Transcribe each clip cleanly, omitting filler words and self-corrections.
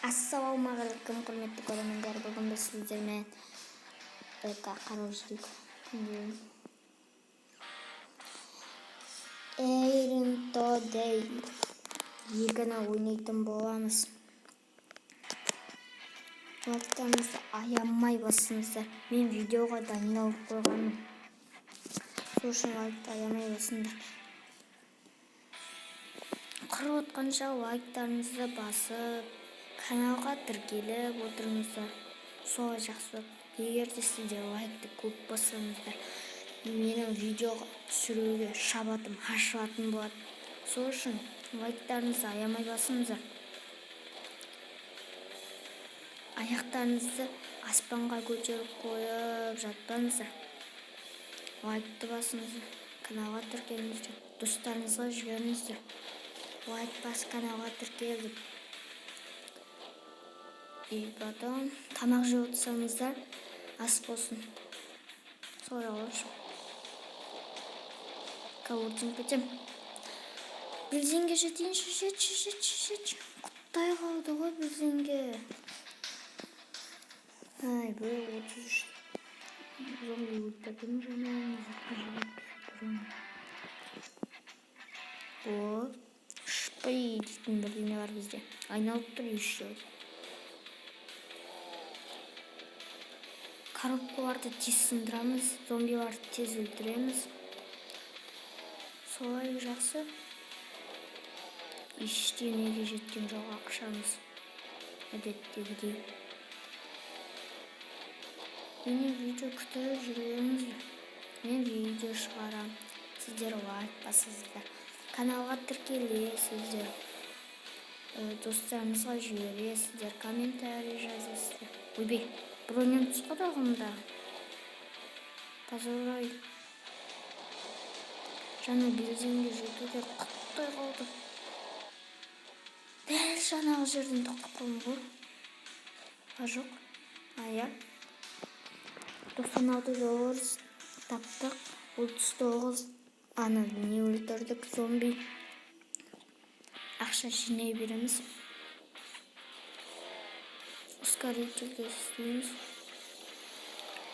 Ассалаумағалейкум, құрметті көрермендер. Бүгін біз сіздермен қарап жүрейік. Эйринто Дей 2-ні ойнайтын боламыз. Лайктарыңызды аямай басыңыздар. Мен видеоға дайындалып қойғаным. Сол үшін лайкты аямай басыңдар. Қарап отқанша лайктарыңызды басып, каналға тіркеліп отырыңыздар. Солай жақсы. Егер де сіздер лайкты көп бассаңыздар, менің видеоға түсіруге шабатым ашылатын болады. Сол үшін лайктарыңызды аямай басыңыздар. Аяқтарыңызды аспанға көтеріп қойып жатпаңыздар. Лайкты басыңыздар. Каналға тіркеліңіздер. Достарыңызға жіберіңіздер. Лайк бас, каналға тіркеліп. И потом тамақ жеп отырсаңыздар, ас болсын. Солай оларшы. Кәуіртен. Бензинге жетейінші, жетші. Құттай қалды ғой бензинге. Ай, бұл 33. Зомби өлтірдім жаңа. О, шпай дейтін бірдеңе бар бізде. Айналып тұр еще. Коробкаларды тез сындырамыз, зомбиларды тез өлтіреміз. Солай жақсы. Ештеңеге жеткен жоқ ақшамыз. Әдеттегідей. Мені видео күтіп жүріңіздер. Мен видео шығарам. Сіздер лайк басыңыздар. Каналға тіркелесіздер. Достарыңызға жібересіздер. Комментарий жазасыздар. Ойбай, бронем түсті ағымда. Позорай. Жаңа бензинге жетуге құттай қалды. Дәл жаңағы жерден тоқтап қалдым ғой. Жоқ. Ая. $96 таптық. 39 не өлтірдік зомби. Ақша жинай береміз. Ускорительді істейміз.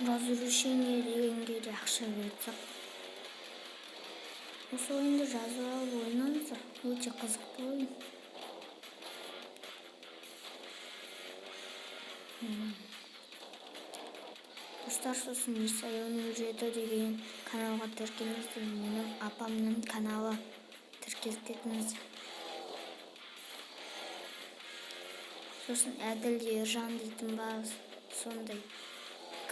Разрушение дегенге де ақша бердік. Осы ойынды жазып алып ойнаңыздар. Өте қызықты ойын. Достар, сосын Исайоның жеті деген каналға тіркеліңіздер. Менің апамның каналы тіркеліп кетіңіздер. Сосын Әділ Ержан дейтін бар, сондай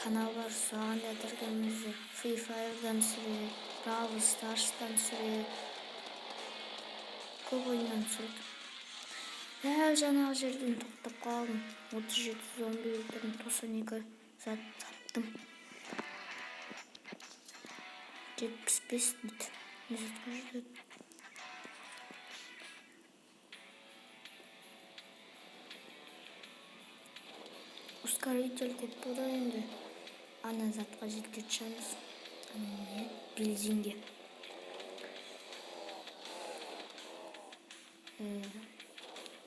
канал бар. Соған да тіркеліңіздер. Free Fire'дан сүреді, Brawl Stars'тан сүреді. Көп ойыннан сүреді. Дәл жаңағы жерден тоқтап қалдым. 37 зомби өлтірдім, 92 зат таптым. 75 дейді. Не затқа жетеді? Ускоритель көп болды енді. Ана затқа жеткет шамыз. Бензинге.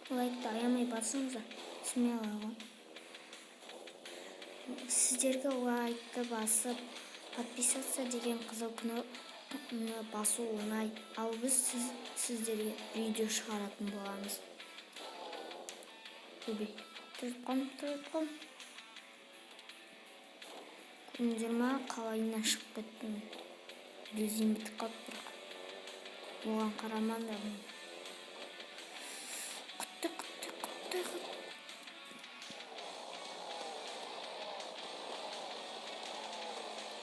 Лайкты аямай басыңыздар. Смело ғой. Сіздерге лайкты басып, подписаться деген қызыл кнопканы басу оңай. Ал біз сіздерге видео шығаратын боламыз. Тұрып қалым. Көріңіздер ма, қалайынан шығып кеттім. Бензин бітіп қалып тұр. Оған қарамаңдар. Құтты.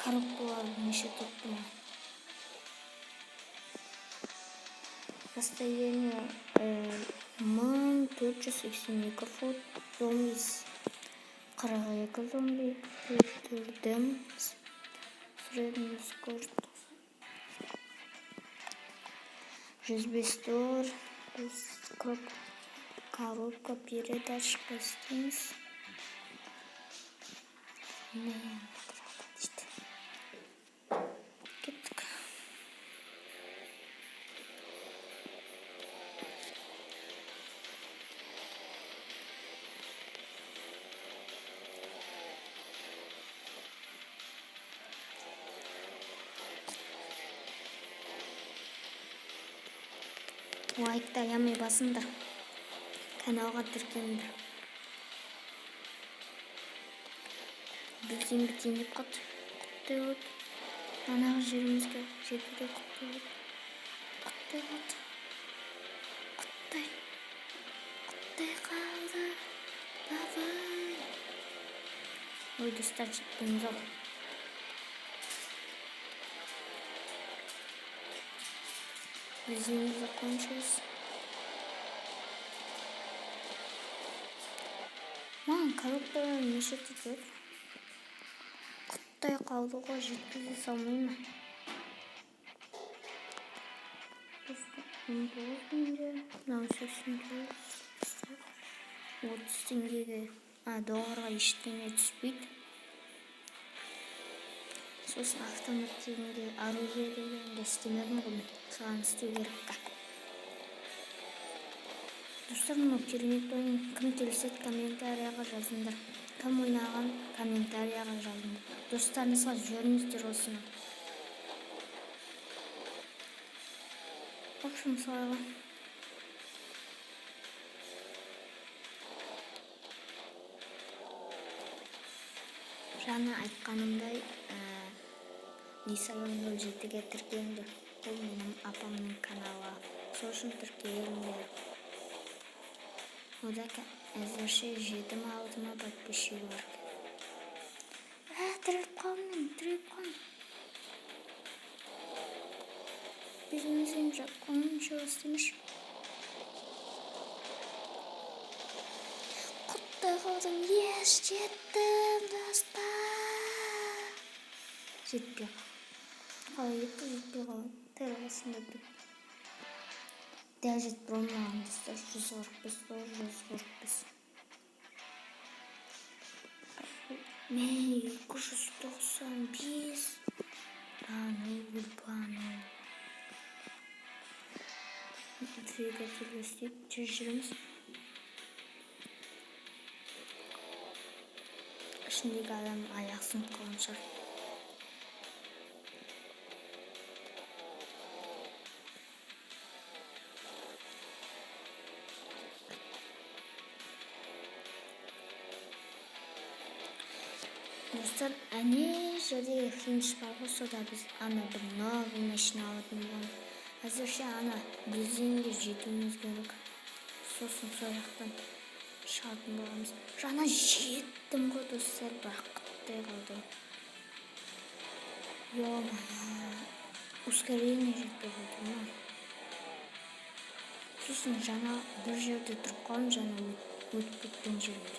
Коробкалар неше тоқтым. Расстояние 1482 фут. Зомбис 42 зомби өлтірдім. Средний скорость $105. Коробка передачка істейміз. Кеттік. лайкты аямай басыңдар, каналға тіркеліңдер. Білген бітейін деп қалды. Құттай қалды. Анағы жерімізге жетуде құттай қалды. Құттай қалды. Құттай қалды. Давай. Ой, достар, жеттіңіз ау. Бензин закончилось. Маған коробкалар неше тұтыр? Құттай қалды ғой, жеткізе салмайма. 19 теңге, 89, 30 теңгеге, долларға ештеңе түспейді. Сосын автоматтегенде оружие дегенде істемедім ғой, саған істеу керек. Достар, мынау керемет ойын кім келсет комментарияға жазыңдар. Кім ойнаған комментарияға жазыңдар. Достарыңызға жіберіңіздер осыны. В общем, солай. Жаңа айтқанымдай, Нисайон 07-ге тіркеліңдер. Бұл менің апамның каналы. Сол үшін тіркеліңдер. Ода әзірше 7-6 подписчигі бар. Тіреп қалдым. Бизнесім жаққанын жауыстымыш. Құттай қалдым. Ес, жеттім, достар. Жетпей қалдым. Тәрғасында бір. Дәжет бұрынлаған достар. 145. Мен 295. Плану. Двигатель істеп жүрміз. Ішіндегі адам аяқ сынып қалған шығар. Достар, әне жердегі хинж бар ғой, сода біз ана бір новый машина алатын болған. Әзірше ана бензинге жетуіміз керек. Сосын сол жақтан шығатын боламыз. Жаңа жеттім ғой достар, бірақ құттай қалды. Ё-моё, ускорение жетпей қалды ма? Сосын жаңа бір жерде тұрып қалдым, жаңа өтіп кеткен жерде.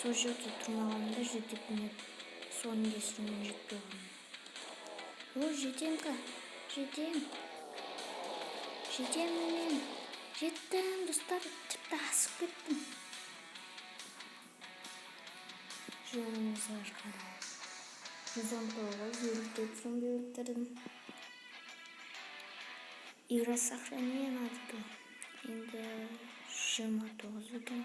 Сол жерде тұрмағанымда жетіп мен соның кесірінен жетпей қалдым. О, жетем мен. Жеттім, достар, тіпті асып кеттім. Жөнімізге қарай. 119 зомби өлтірдім. Игра сохранена дейді. Енді 29 екен.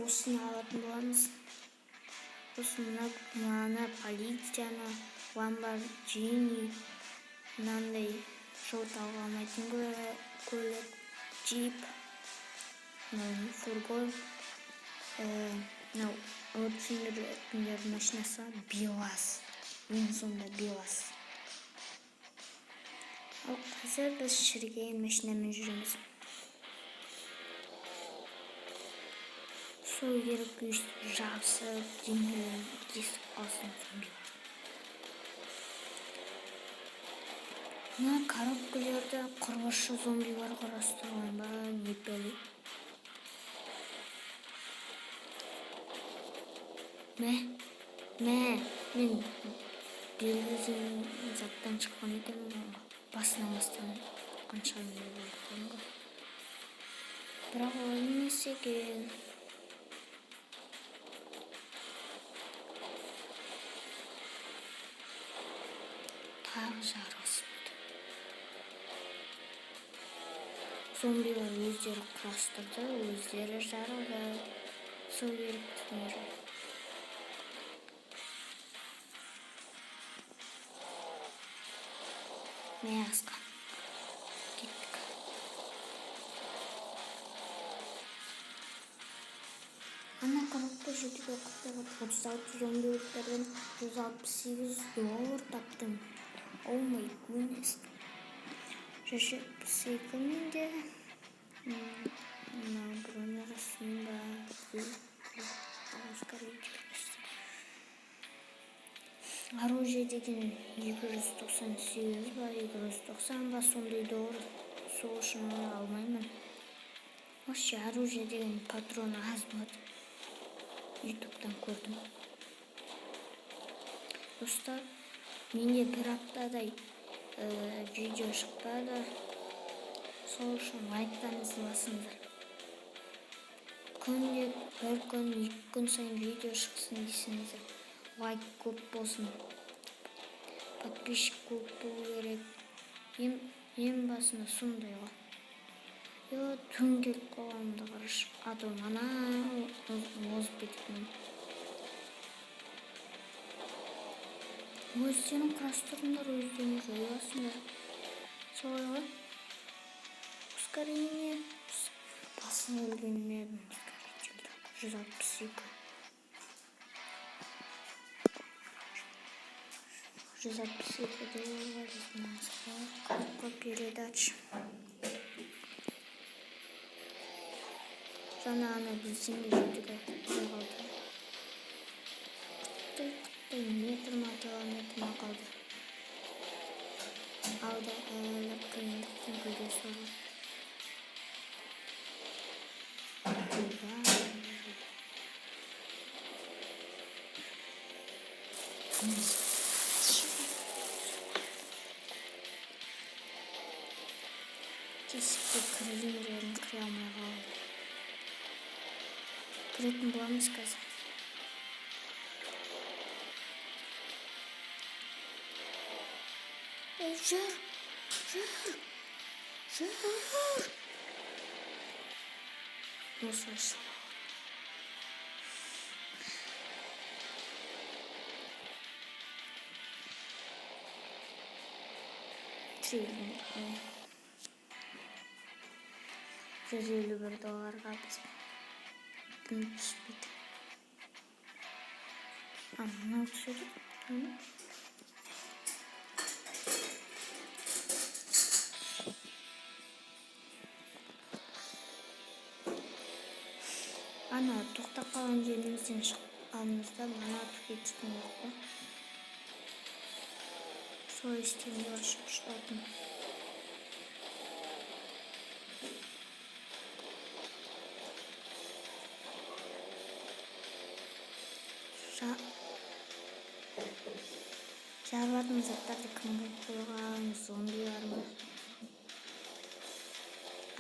Осыны алатын боламыз. Сосын мына полицияны, Lamborghini, мынандай жол тауға алмайтын көлік, джип, фургон, өрт сөндіретін машинасы, БелАЗ. Ең соңында БелАЗ. Ал қазір біз шіріген машинамен жүреміз. Сол керек жабысып, денелерін кесіп қалсын зомбилар. Мына коробкалерді құрғашы зомбилар құрастырған ба, не бәле. Мен белгілеген заттан шыққан едім, басынан қанша мені болдыққан ғой. Бірақ ол емес екен. Тағы жарғысы болды. Зомбилар өздері құрастырды, өздері жарылды. Сол керек түнері. Маяқсқа кеттік. Ана қырыққа жетуге құттығып 36 зомбиліктерден $168 таптым. О май гуднес. 172 менде бронь арасында оружие деген 298 ба 290 ба сондай доллар, сол үшін оны алмаймын. Вообще оружие деген патрон аз болады. Ютубтан көрдім. Достар, менде бір аптадай видео шықпады. Сол үшін лайктарыңызды басыңыздар. Күнде бір күн, 2 күн сайын видео шықсын десеңіздер, лайк көп болсын. Подписчик көп болу керек. Ең басында сондай ғой. Түн келіп қалғанымда қарашы, атом ана озып кетіппін. Өздерің құрастырыңдар, өздерің жоясыңдар. Солай ғой. Ускорение. Басын өлгенмедім. 162. 162 долларга коробка передач. Жаңа ана бензинге жетуге қалды. Метр ма километр ма қалды. Алда әлі қиындықтың көдесі бар. Тесікке кірген кіре алмай қалды. Кіретін боламыз қазір. Жүр. Осылайша. $151 біз күн түспейді. Мынау түседі. Ана тоқтап қалған жерімізден шығқанымызда мана түге түскен жоқ па? Сол істемді ашып ұштадым. Жарылатын заттарды кім болып қойған? Зомбилар ма?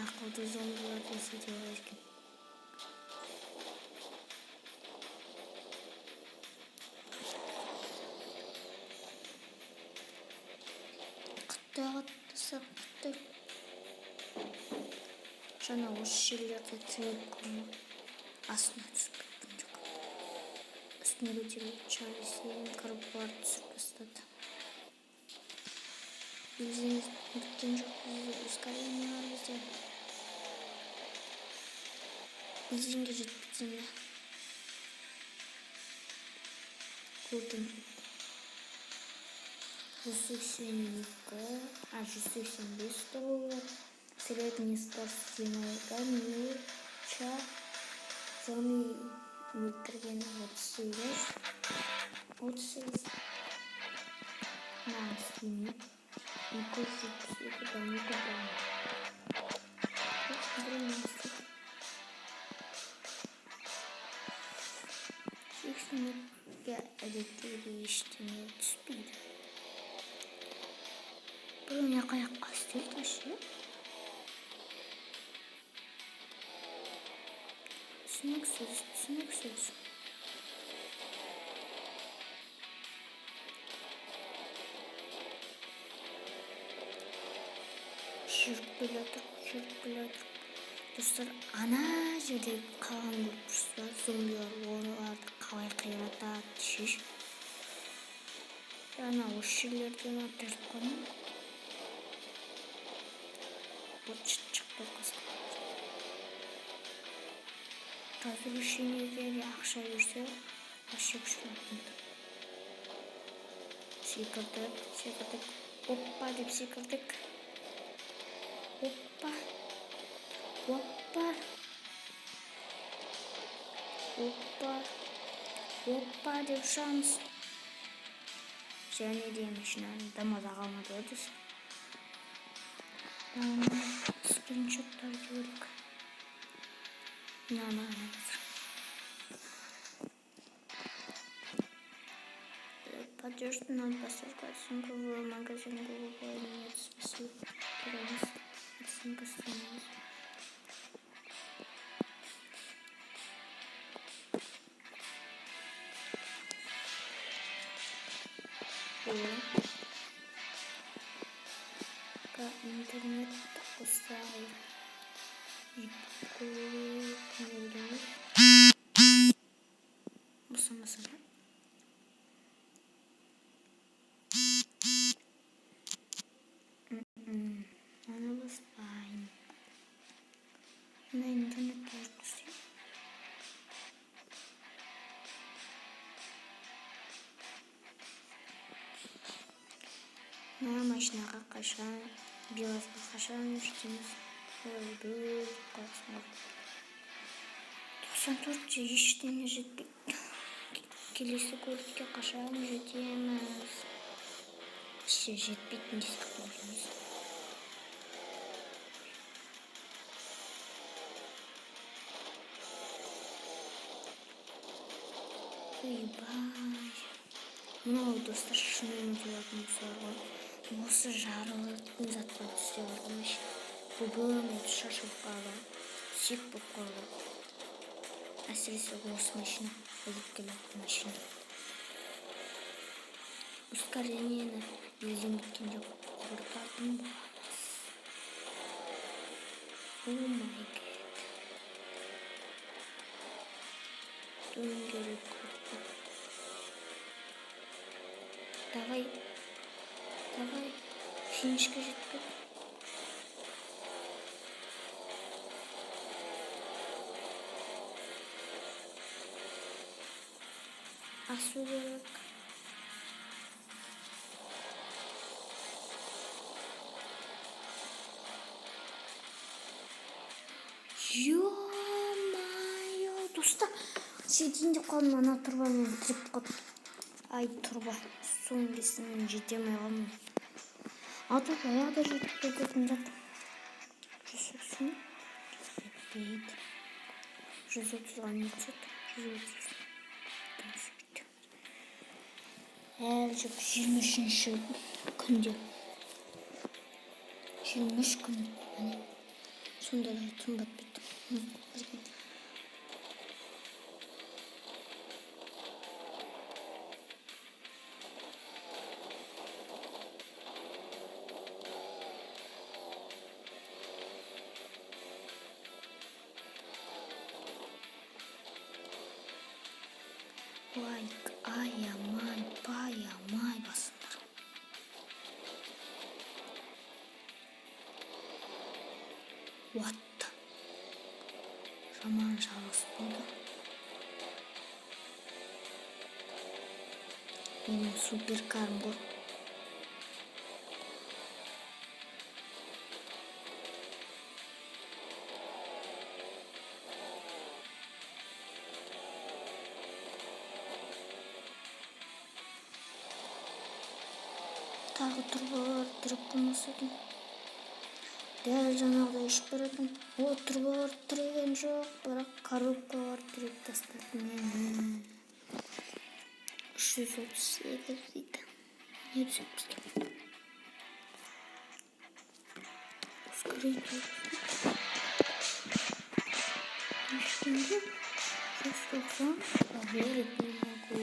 Ақылды зомбилар десе де болады екен. Құтты. Жаңа осы жерлерді тіреп қоймақ. Астына түсіп кеттім жоқ. Үстіне көтеріп чарисен кіріп барып түсіп бастады. Бензин біткен жоқ. Ускорение бар бізде. Бензинге жетпейтін бе? Көрдім. 185 доллар. Средний скорость милча. Зоны кірген 38. На стене. 272 дамиды бар. Сексенге әдеттегі ештеңе түспейді. Бұл не қаяққа істел ташы? Түсініксіз. Жүріп келе жатыр. Достар, ана жерде қалған көріпсіз, зомбилар оларды қалай қиратады шеш. Ана осы жерлерден атырып қоймын. Вот чықты қасқа. Разрушениеге ақша берсе, вообще күшті. Секірдік. Оппа деп секірдік. Оппа деп ұшамыз. Және де машинаны дамада қалмады өтіз. Скриншоттар көрік. Мынаны Поддержку нам посылка оценку в магазин Google Play. Нет, спасибо. Оценка становится. Интернет устраивает. Маса. Она баспайм. На интернет тоже пустил. На машинаға қашан, белазға қашан жетеміз. Ой, бұл қасына. 94 ештеңе жетпейді. Келесі көлікке қашан жетеміз. Жетпейтін десек қоймыз. Ойбай. Мынау достар шынымен келетін болса ғой. Осы жарылатын затқа түсте барған машина. Бұбым шашылып қалды. Сек болып қалды. Әсіресе осы машина. Өзіп келетін машина. Ускорениені елден біткенде қорқатын боламыз. О май гад. Дөңгелек қорқып. Давай. Финишке жетпек. Асу керек. Ё-майо, достар. Сетінде қалдым, ана тұрбамен бітіріп қалдым. Ай, тұрба. Соң кесін жетемей қалдым. Ата баяғыда жетіп кететін жатыр. 180 жетпейді. 130-ға не түседі? 130. Әлі жүк 23-ші күнде. 23 күн. Сонда да тұнбат бетті. Лайк, аямай, баямай басыңдар. Уатты. Жаман жалғыз болды. Менің суперкарым ғой. Тағы тұрбалар тұрып қылмасы екен. Дәл жаңағыдай ішіп баратын. О, тұрбалар тіреген жоқ, бірақ коробкалар тіреп тастатын. 338 дейді. Не түсіп бізге? Ускорить. Ештеңде 190. Поверить не могу.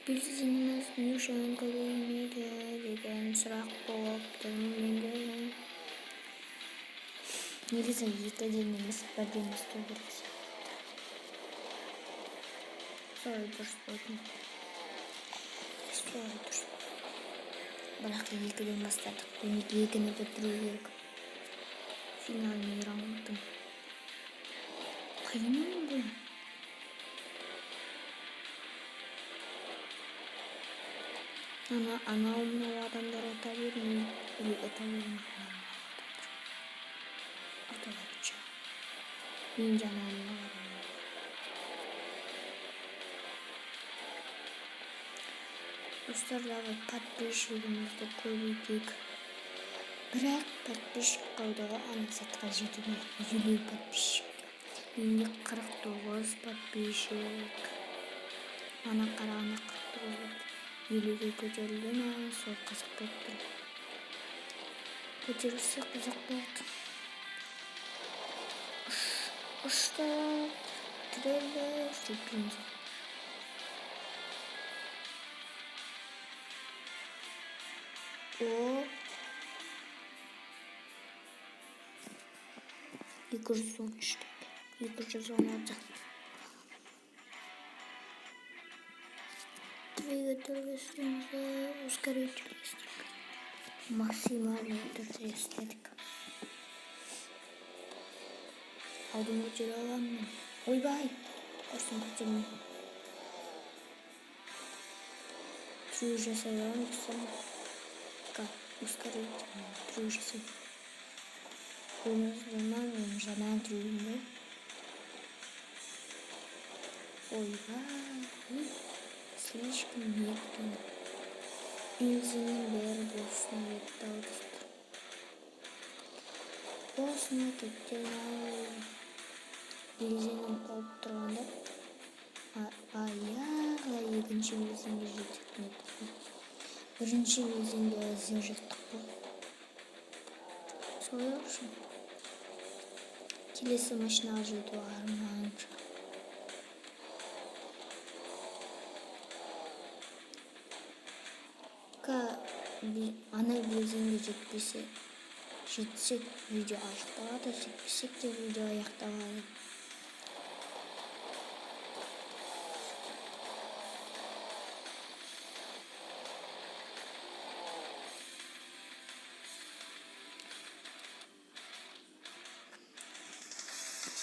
Білсеңіз не үшін көбеймейді деген сұрақ болыпты менде. Негізі екіден емес, бірден істеу керек сияқты. Солай дұрыс болатын. солай дұрыс. Бірақ 2-ден бастадық. Демек 2-ні бітіру керек. Финальный раундтың. Қиын бұл. Анау мынау адамдар ұта бермей, или ұта бермей. Ұта беруші. Мен жаңа мынау адамдар. Достар, давай подписчигімізді көбейтейік. Бірақ подписчик қаудаға анасатқа жетуге 50 подписчик. Менде 49 подписчик. Ана қарағанда 49. 50-ге көтерілді ме, сол қызық болып тұр. Көтерілсе қызық болады. Ұштап, тіреліп, сөйтпейміз. О, 213, 216. Двигатель вестернзі, ускоритель вестернзі. Максимальный түрде естедік. Алдын көтере аламын. Ойбай! Қорсын көтермей. Трю жасай аламын бұсам. Ускоритель. Трю жасай. Өмірзімін жаңа трюімді. Ойбай! Слишком медленно. Бензиннің бәрі босына кетті алдысты. Босына кеткен бензиннің қолып тұрғанда аяғылай екінші бензинге жеттік нетті. Бірінші бензинге әзір жеттік бұл. Солай үшін. Келесі машинаға жету арманшы. Ана бензинге жетсек видео аяқталады, жетпесек те видео аяқталады.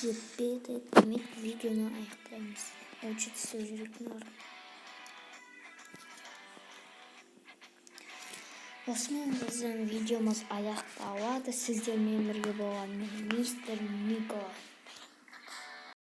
Жетпеді, демек видеоны аяқтаймыз. Учиться жүретін орын. Осымен біздің видеомыз аяқталады. Сіздермен бірге болған мистер Мико.